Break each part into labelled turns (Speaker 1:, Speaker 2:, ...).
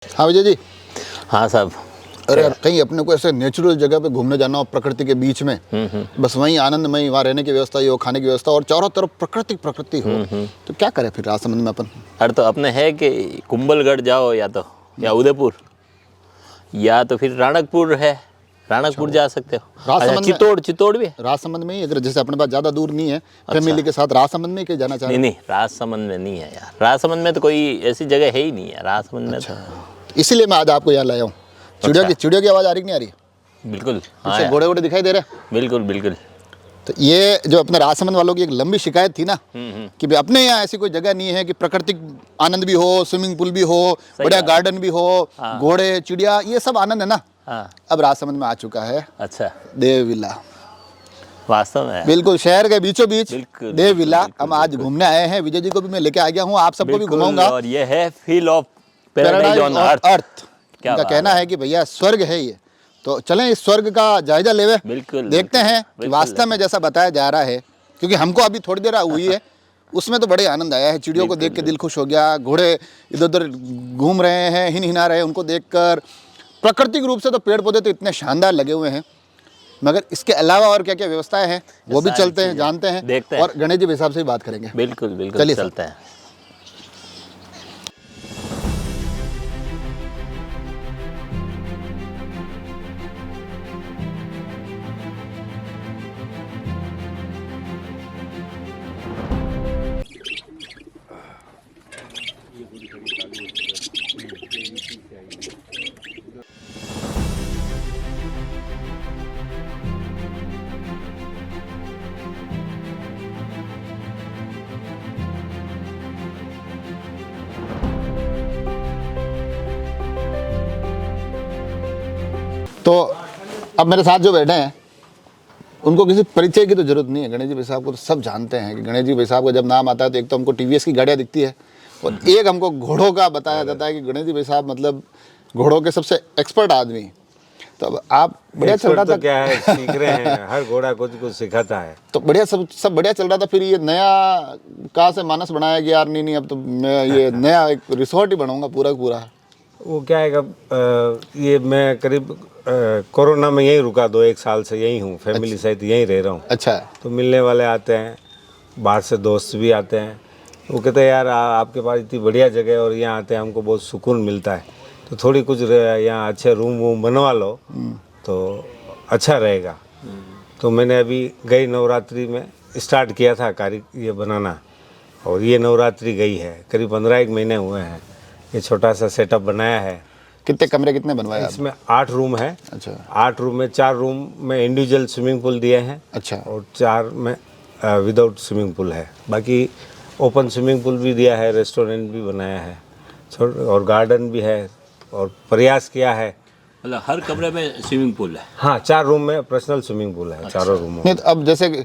Speaker 1: हाँ विजय जी।
Speaker 2: हाँ साहब।
Speaker 1: अरे यार कहीं अपने को ऐसे नेचुरल जगह पे घूमने जाना हो प्रकृति के बीच में, बस वहीं आनंदमय, वहाँ रहने की व्यवस्था हो, खाने की व्यवस्था और चारों तरफ प्रकृति हो, तो क्या करें फिर राजसमंद में अपन?
Speaker 2: अरे तो अपने है कि कुंभलगढ़ जाओ या उदयपुर या तो फिर राणकपुर है, राणकपुर जा सकते हो। अच्छा,
Speaker 1: राजसमंद में
Speaker 2: चित्तौड़ भी है।
Speaker 1: राजसमंद में ही, अगर जैसे अपने पास ज़्यादा दूर नहीं है, फैमिली के साथ राजसमंद में ही कहीं जाना चाह रहे
Speaker 2: नहीं, राजसमंद में नहीं है यार। राजसमंद में तो कोई ऐसी जगह है ही नहीं है राजसमंद में।
Speaker 1: अच्छा, इसीलिए मैं आज आपको यहाँ लाया हूँ। चिड़िया की आवाज़ आ रही कि नहीं आ रही?
Speaker 2: बिल्कुल।
Speaker 1: हाँ, घोड़े वोड़े दिखाई दे रहे हैं।
Speaker 2: बिल्कुल बिल्कुल।
Speaker 1: तो ये जो अपने राजसमंद वालों की एक लंबी शिकायत थी ना कि भाई अपने यहाँ ऐसी कोई जगह नहीं है कि प्राकृतिक आनंद भी हो, स्विमिंग पूल भी हो, बढ़िया गार्डन भी हो, घोड़े चिड़िया ये सब आनंद है ना। अब राजसमंद में आ चुका है।
Speaker 2: अच्छा,
Speaker 1: देव विला।
Speaker 2: वास्तव में
Speaker 1: बिल्कुल शहर के बीचों बीच देव विला हम आज घूमने आए हैं। विजय जी को भी मैं लेके आ गया हूँ, आप सबको भी घुमाऊंगा।
Speaker 2: और ये है feel of paradise on earth.
Speaker 1: क्या कहना है कि भैया स्वर्ग है ये, तो चलें इस स्वर्ग का जायजा लेवे।
Speaker 2: बिल्कुल
Speaker 1: देखते हैं कि वास्तव में जैसा बताया जा रहा है, क्योंकि हमको अभी थोड़ी देर हुई है, उसमें तो बड़े आनंद आया है। चिड़ियों को देख के दिल खुश हो गया, घोड़े इधर उधर घूम रहे हैं, हिना रहे हैं उनको देखकर। प्राकृतिक रूप से तो पेड़ पौधे तो इतने शानदार लगे हुए हैं, मगर इसके अलावा और क्या क्या व्यवस्थाएं हैं वो भी चलते हैं, जानते हैं,
Speaker 2: देखते हैं
Speaker 1: और गणेश जी के हिसाब से ही बात करेंगे।
Speaker 2: बिल्कुल बिल्कुल,
Speaker 1: चलिए
Speaker 2: चलते हैं।
Speaker 1: तो अब मेरे साथ जो बैठे हैं उनको किसी परिचय की तो जरूरत नहीं है। गणेश जी भाई साहब को तो सब जानते हैं कि गणेश जी भाई साहब का जब नाम आता है तो एक तो हमको टीवीएस की गाड़ियाँ दिखती है, और एक हमको घोड़ों का बताया जाता है कि गणेश जी भाई साहब मतलब घोड़ों के सबसे एक्सपर्ट आदमी। तो अब आप बढ़िया चल रहा था,
Speaker 3: क्या है, सीख रहे हैं, हर घोड़ा कुछ कुछ सिखाता है।
Speaker 1: तो बढ़िया सब बढ़िया चल रहा था। फिर ये नया कहाँ से मानस बनाया कि यार नहीं अब तो मैं ये नया एक रिसोर्ट ही बनाऊंगा पूरा पूरा?
Speaker 3: वो क्या है ये मैं करीब कोरोना में यहीं रुका, 2-1 साल से यहीं हूँ, फैमिली सहित यहीं रह रहा हूँ।
Speaker 1: अच्छा।
Speaker 3: तो मिलने वाले आते हैं, बाहर से दोस्त भी आते हैं, वो कहते हैं यार आपके पास इतनी बढ़िया जगह है और यहाँ आते हैं हमको बहुत सुकून मिलता है, तो थोड़ी कुछ यहाँ अच्छे रूम वूम बनवा लो तो अच्छा रहेगा। तो मैंने अभी गई नवरात्रि में स्टार्ट किया था कार्य ये बनाना, और ये नवरात्रि गई है, करीब 15-1 महीने हुए हैं ये छोटा सा सेटअप बनाया है।
Speaker 1: कितने कमरे कितने बनवाए?
Speaker 3: इसमें 8 रूम है।
Speaker 1: अच्छा।
Speaker 3: 8 रूम में 4 रूम में इंडिविजुअल स्विमिंग पूल दिए हैं।
Speaker 1: अच्छा।
Speaker 3: और 4 में विदाउट स्विमिंग पूल है, बाकी ओपन स्विमिंग पूल भी दिया है, रेस्टोरेंट भी बनाया है, और गार्डन भी है, और प्रयास किया है
Speaker 2: मतलब हर कमरे में स्विमिंग पूल है।
Speaker 3: हाँ, 4 रूम में पर्सनल स्विमिंग पूल है। चारों रूमों
Speaker 1: नहीं तो अब जैसे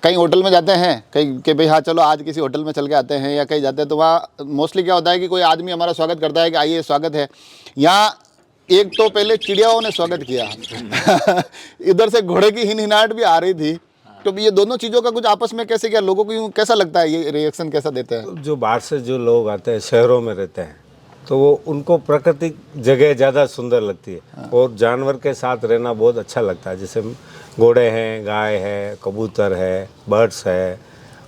Speaker 1: कहीं होटल में जाते हैं कहीं कि भाई हाँ चलो आज किसी होटल में चल के आते हैं या कहीं जाते हैं, तो वहाँ मोस्टली क्या होता है कि कोई आदमी हमारा स्वागत करता है कि आइए स्वागत है। यहाँ एक तो पहले चिड़ियाओं ने स्वागत किया इधर से घोड़े की हिनहिनाहट भी आ रही थी, तो ये दोनों चीज़ों का कुछ आपस में कैसे क्या लोगों को कैसा लगता है, ये रिएक्शन कैसा देते हैं?
Speaker 3: जो बाहर से जो लोग आते हैं, शहरों में रहते हैं, तो वो उनको प्राकृतिक जगह ज़्यादा सुंदर लगती है, और जानवर के साथ रहना बहुत अच्छा लगता है। जैसे घोड़े हैं, गाय है, कबूतर है, बर्ड्स है,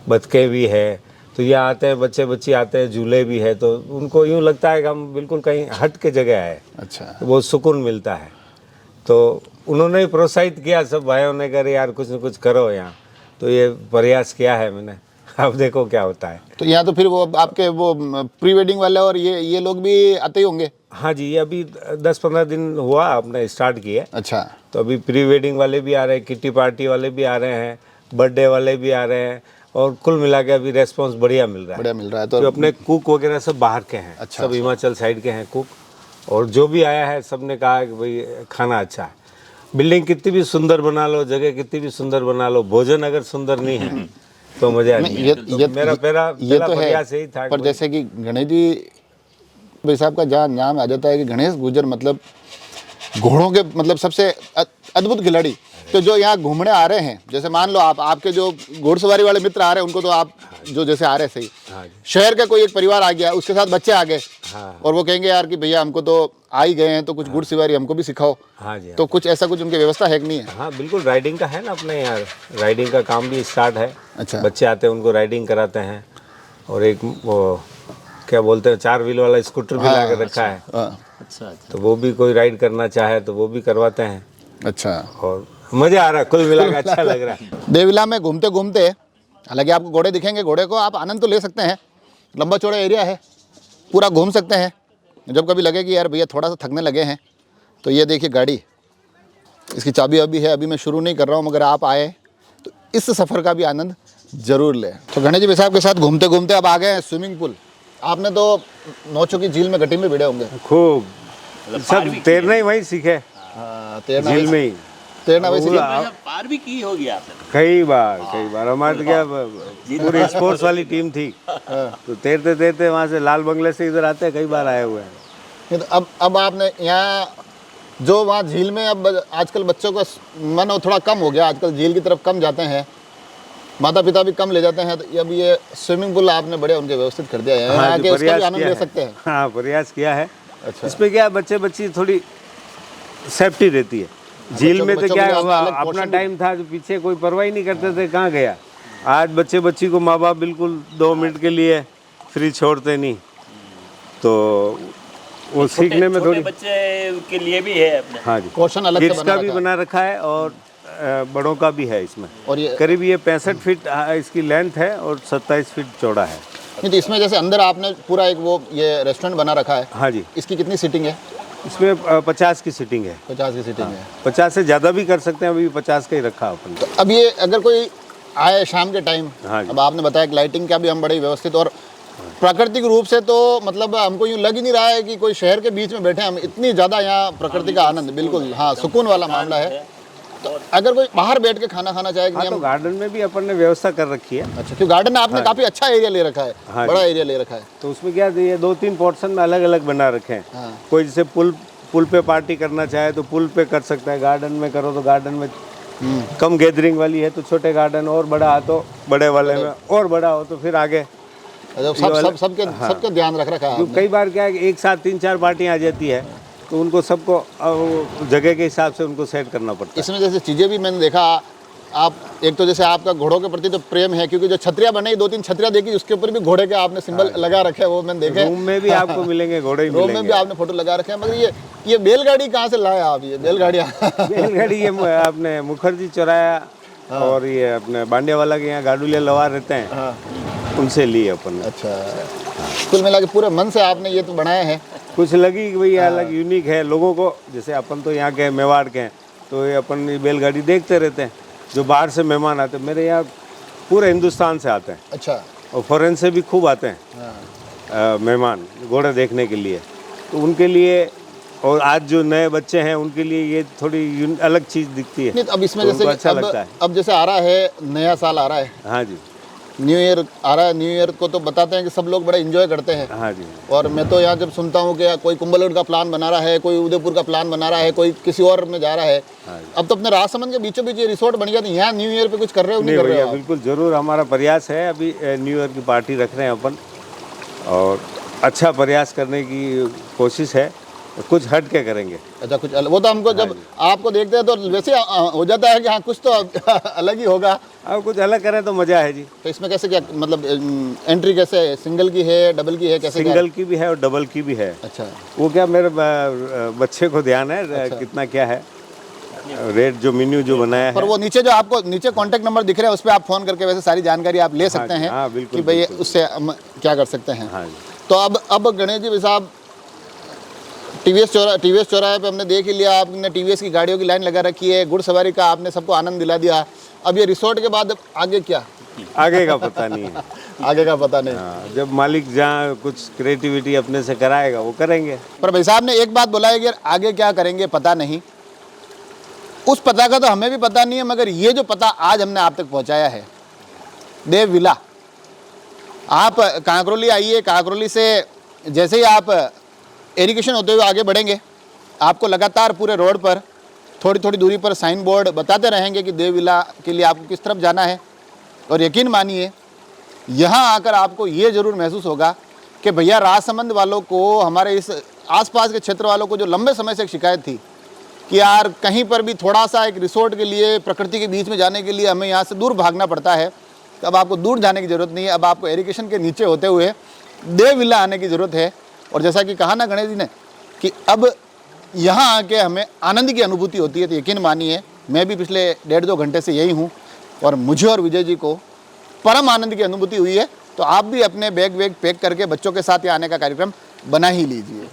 Speaker 3: बतखे भी है, तो यहाँ आते हैं, बच्चे बच्ची आते हैं, झूले भी है, तो उनको यूँ लगता है कि हम बिल्कुल कहीं हट के जगह आए।
Speaker 1: अच्छा।
Speaker 3: तो बहुत सुकून मिलता है। तो उन्होंने ही प्रोत्साहित किया, सब भाइयों ने कहा यार कुछ न कुछ करो यहाँ, तो ये प्रयास किया है मैंने, अब देखो क्या होता है।
Speaker 1: तो यहाँ तो फिर वो आपके वो प्री वेडिंग वाले और ये लोग भी आते ही होंगे?
Speaker 3: हाँ जी, ये अभी 10-15 दिन हुआ आपने स्टार्ट किया।
Speaker 1: अच्छा।
Speaker 3: तो अभी प्री वेडिंग वाले भी आ रहे हैं, किट्टी पार्टी वाले भी आ रहे हैं, बर्थडे वाले भी आ रहे हैं, और कुल मिला के अभी रेस्पॉन्स बढ़िया मिल रहा है।
Speaker 1: तो
Speaker 3: अपने कुक वगैरह सब बाहर के हैं।
Speaker 1: अच्छा।
Speaker 3: सब हिमाचल साइड के हैं कुक, और जो भी आया है सब ने कहा कि भाई खाना अच्छा है। बिल्डिंग कितनी भी सुंदर बना लो, जगह कितनी भी सुंदर बना लो, भोजन अगर सुंदर नहीं है तो मजा नहीं है। तो मेरा पहला प्रयास यही था।
Speaker 1: पर जैसे कि गणेश जी भाई साहब का जहाँ नाम आ जाता है कि गणेश गुर्जर मतलब घोड़ों के मतलब सबसे अद्भुत खिलाड़ी, तो जो यहाँ घूमने आ रहे हैं, जैसे मान लो आपके जो घोड़सवारी वाले मित्र आ रहे हैं उनको तो आप जो जैसे आ रहे सही, शहर का कोई एक परिवार आ गया, उसके साथ बच्चे आ गए,
Speaker 3: हाँ।
Speaker 1: और वो कहेंगे यार कि भैया हमको तो आ ही गए हैं तो कुछ गुड़ सवारी हमको भी सिखाओ,
Speaker 3: हाँ जी,
Speaker 1: तो कुछ ऐसा कुछ उनकी व्यवस्था है कि नहीं है?
Speaker 3: हाँ बिल्कुल, राइडिंग का है ना अपने यहाँ, राइडिंग का काम भी स्टार्ट है।
Speaker 1: अच्छा।
Speaker 3: बच्चे आते हैं, उनको राइडिंग कराते हैं, और एक वो क्या बोलते हैं 4 व्हील वाला स्कूटर भी ला कर रखा है,
Speaker 1: हाँ,
Speaker 2: अच्छा अच्छा।
Speaker 3: तो वो भी कोई राइड करना चाहे तो वो भी करवाते हैं,
Speaker 1: अच्छा।
Speaker 3: और मज़ा आ रहा है, कुल मिला के अच्छा लग रहा है।
Speaker 1: देविला में घूमते घूमते हालांकि आपको घोड़े दिखेंगे, घोड़े को आप आनंद तो ले सकते हैं, लंबा चौड़ा एरिया है, पूरा घूम सकते हैं। जब कभी लगे कि यार भैया थोड़ा सा थकने लगे हैं तो ये देखिए गाड़ी, इसकी चाबी अभी है, अभी मैं शुरू नहीं कर रहा हूँ, मगर आप आए तो इस सफ़र का भी आनंद ज़रूर लें। तो गणेश जी साहब के साथ घूमते घूमते अब आ गए हैं स्विमिंग पूल। आपने तो नौचों की झील में गटी में भिड़े होंगे।
Speaker 3: खूब सब तैरना ही वहीं सीखे,
Speaker 1: तैरना
Speaker 3: झील में ही
Speaker 1: तैरना वैसे
Speaker 2: पार भी की होगी आपने?
Speaker 3: कई बार हमारे तो क्या पूरी स्पोर्ट्स वाली टीम थी, तो तैरते तैरते वहाँ से लाल बंगले से इधर आते कई बार आए हुए हैं।
Speaker 1: नहीं तो अब आपने यहाँ जो वहाँ झील में, अब आजकल बच्चों का मन थोड़ा कम हो गया, आजकल झील की तरफ कम जाते हैं, माता पिता भी कम ले जाते हैं, तो अब ये स्विमिंग पूल आपने बढ़िया उनके व्यवस्थित कर दिया है,
Speaker 3: हाँ
Speaker 1: यहाँ
Speaker 3: जी,
Speaker 1: आके उसका भी
Speaker 3: प्रयास
Speaker 1: आनंद
Speaker 3: किया
Speaker 1: ले
Speaker 3: है।
Speaker 1: सकते हैं।
Speaker 3: हाँ प्रयास किया है।
Speaker 1: अच्छा।
Speaker 3: इसमें क्या बच्चे बच्ची थोड़ी सेफ्टी रहती है। झील में तो
Speaker 1: बच्चों
Speaker 3: क्या
Speaker 1: के लिए
Speaker 3: हुआ,
Speaker 1: अलग
Speaker 3: अपना
Speaker 1: portion भी-
Speaker 3: टाइम था जो पीछे कोई परवाह ही नहीं करते थे, कहाँ गया। आज बच्चे बच्ची को माँ बाप बिल्कुल 2 मिनट के लिए फ्री छोड़ते नहीं, तो वो सीखने में
Speaker 2: छोटे
Speaker 3: थोड़ी।
Speaker 2: बच्चे के लिए भी है अपने।
Speaker 3: हाँ जी,
Speaker 1: पोर्शन अलग से
Speaker 3: किड्स
Speaker 1: बना
Speaker 3: का भी
Speaker 1: रखा है।
Speaker 3: बना रखा है और बड़ों का भी है इसमें।
Speaker 1: और ये
Speaker 3: करीब ये 65 फीट इसकी लेंथ है और 27 फीट चौड़ा है।
Speaker 1: नहीं तो इसमें जैसे अंदर आपने पूरा एक वो ये रेस्टोरेंट बना रखा है,
Speaker 3: हाँ जी,
Speaker 1: इसकी कितनी सीटिंग है?
Speaker 3: इसमें 50 की सीटिंग है।
Speaker 1: 50 की सीटिंग है।
Speaker 3: 50 से ज़्यादा भी कर सकते हैं, अभी 50 का ही रखा अपन।
Speaker 1: तो अब ये अगर कोई आए शाम के टाइम,
Speaker 3: हाँ जी।
Speaker 1: अब आपने बताया कि लाइटिंग का भी हम बड़े व्यवस्थित, और प्राकृतिक रूप से तो मतलब हमको यूँ लग ही नहीं रहा है कि कोई शहर के बीच में बैठे हैं हम, इतनी ज़्यादा यहाँ प्रकृति का आनंद, बिल्कुल हाँ सुकून वाला मामला है। तो अगर कोई बाहर बैठ के खाना खाना चाहे कि
Speaker 3: हाँ
Speaker 1: नहीं
Speaker 3: तो
Speaker 1: हम,
Speaker 3: गार्डन में भी अपन ने व्यवस्था कर रखी है।
Speaker 1: अच्छा क्यों गार्डन में आपने काफ़ी अच्छा एरिया ले रखा है,
Speaker 3: हाँ
Speaker 1: बड़ा एरिया ले रखा है।
Speaker 3: तो उसमें क्या ये 2-3 पोर्शन में अलग अलग बना रखे हैं।
Speaker 1: हाँ।
Speaker 3: कोई जैसे पुल पे पार्टी करना चाहे तो पुल पे कर सकता है, गार्डन में करो तो गार्डन में, कम गैदरिंग वाली है तो छोटे गार्डन, और बड़ा तो बड़े वाले में, और बड़ा हो तो फिर आगे।
Speaker 1: अच्छा, सबके ध्यान रख रखा है
Speaker 3: तो
Speaker 1: आपने।
Speaker 3: कई बार क्या है कि एक साथ 3-4 पार्टियाँ आ जाती है, तो उनको सबको जगह के हिसाब से उनको सेट करना पड़ता है।
Speaker 1: इसमें जैसे चीज़ें भी मैंने देखा, आप एक तो जैसे आपका घोड़ों के प्रति तो प्रेम है, क्योंकि जो छतरियाँ बनाई 2-3 छतरियाँ देखी उसके ऊपर भी घोड़े के आपने सिंबल लगा रखे हैं, वो मैंने देखे।
Speaker 3: रूम में भी आपको मिलेंगे घोड़े ही
Speaker 1: रोम में भी
Speaker 3: मिलेंगे।
Speaker 1: आपने फोटो लगा रखे हैं, मगर ये बैलगाड़ी कहाँ से लाए आप, ये बैलगाड़ियाँ?
Speaker 3: बैलगाड़ी ये अपने मुखर्जी चौराया और ये अपने बांडियावाला के यहाँ गाडुलिया लवा रहते हैं, उनसे लिए अपन ने।
Speaker 1: अच्छा, कुल मिला के पूरे मन से आपने ये तो बनाया है।
Speaker 3: कुछ लगी कि भाई अलग यूनिक है लोगों को, जैसे अपन तो यहाँ के हैं, मेवाड़ के हैं, तो ये अपन ये बैलगाड़ी देखते रहते हैं। जो बाहर से मेहमान आते हैं, मेरे यहाँ पूरे हिंदुस्तान से आते हैं,
Speaker 1: अच्छा।
Speaker 3: और फॉरेन से भी खूब आते हैं मेहमान घोड़े देखने के लिए, तो उनके लिए, और आज जो नए बच्चे हैं उनके लिए ये थोड़ी अलग चीज़ दिखती है।
Speaker 1: नहीं तो अब इसमें
Speaker 3: तो
Speaker 1: जैसे
Speaker 3: उनको अच्छा
Speaker 1: अब
Speaker 3: लगता है।
Speaker 1: अब जैसे आ रहा है नया साल आ रहा है,
Speaker 3: हाँ जी,
Speaker 1: न्यू ईयर आ रहा है, न्यू ईयर को तो बताते हैं कि सब लोग बड़ा एंजॉय करते हैं।
Speaker 3: हाँ जी,
Speaker 1: और मैं तो यहाँ जब सुनता हूँ कि कोई कुंभलगढ़ का प्लान बना रहा है, कोई उदयपुर का प्लान बना रहा है, कोई किसी और में जा रहा है। अब तो अपने राजसमंद के बीचों बीच ये रिसोर्ट बन गया, तो यहाँ न्यू ईयर पे कुछ कर रहे हो नहीं कर रहे
Speaker 3: भैया
Speaker 1: हो आप?
Speaker 3: बिल्कुल ज़रूर, हमारा प्रयास है। अभी न्यू ईयर की पार्टी रख रहे हैं अपन, और अच्छा प्रयास करने की कोशिश है, कुछ हट के करेंगे।
Speaker 1: अच्छा कुछ वो तो हमको जब आपको देखते हैं तो वैसे हो जाता है कि हाँ कुछ तो अलग ही होगा।
Speaker 3: अब कुछ अलग करें तो मज़ा है जी।
Speaker 1: तो इसमें कैसे क्या मतलब एंट्री कैसे है, सिंगल की है, डबल की है, कैसे क्या है?
Speaker 3: सिंगल की भी है और डबल की भी है।
Speaker 1: अच्छा
Speaker 3: वो क्या मेरे बच्चे को ध्यान है कितना क्या है रेट, जो मेन्यू जो बनाया
Speaker 1: पर
Speaker 3: है।
Speaker 1: वो नीचे जो आपको नीचे कांटेक्ट नंबर दिख रहे हैं उस पर आप फोन करके वैसे सारी जानकारी आप ले सकते हैं
Speaker 3: हाँ, बिल्कुल,
Speaker 1: कि भाई
Speaker 3: बिल्कुल।
Speaker 1: उससे हम क्या कर सकते हैं।
Speaker 3: हाँ जी,
Speaker 1: तो अब गणेश जी साहब टीवीएस चौराहे पे हमने देख ही लिया, आपने टीवीएस की गाड़ियों की लाइन लगा रखी है, घुड़ सवारी का आपने सबको आनंद दिला दिया। अब ये रिसोर्ट के बाद आगे क्या,
Speaker 3: आगे का पता नहीं है।
Speaker 1: आगे का पता नहीं।
Speaker 3: हाँ, जब मालिक जहाँ कुछ क्रिएटिविटी अपने से कराएगा वो करेंगे।
Speaker 1: पर भाई साहब ने एक बात बोला है कि यार आगे क्या करेंगे पता नहीं, उस पता का तो हमें भी पता नहीं है, मगर ये जो पता आज हमने आप तक पहुंचाया है, देव विला। आप कांकरोली आइए, कांकरोली से जैसे ही आप एरिगेशन होते हुए आगे बढ़ेंगे, आपको लगातार पूरे रोड पर थोड़ी थोड़ी दूरी पर साइन बोर्ड बताते रहेंगे कि देव विला के लिए आपको किस तरफ जाना है। और यकीन मानिए यहाँ आकर आपको ये ज़रूर महसूस होगा कि भैया राजसमंद वालों को, हमारे इस आसपास के क्षेत्र वालों को जो लंबे समय से एक शिकायत थी कि यार कहीं पर भी थोड़ा सा एक रिसोर्ट के लिए, प्रकृति के बीच में जाने के लिए हमें यहाँ से दूर भागना पड़ता है, तो अब आपको दूर जाने की ज़रूरत नहीं है। अब आपको इरिगेशन के नीचे होते हुए देव विला आने की ज़रूरत है। और जैसा कि कहा ना गणेश जी ने कि अब यहाँ आके हमें आनंद की अनुभूति होती है, तो यकीन मानिए मैं भी पिछले 1.5-2 घंटे से यही हूँ और मुझे और विजय जी को परम आनंद की अनुभूति हुई है। तो आप भी अपने बैग वैग पैक करके बच्चों के साथ यहाँ आने का कार्यक्रम बना ही लीजिए।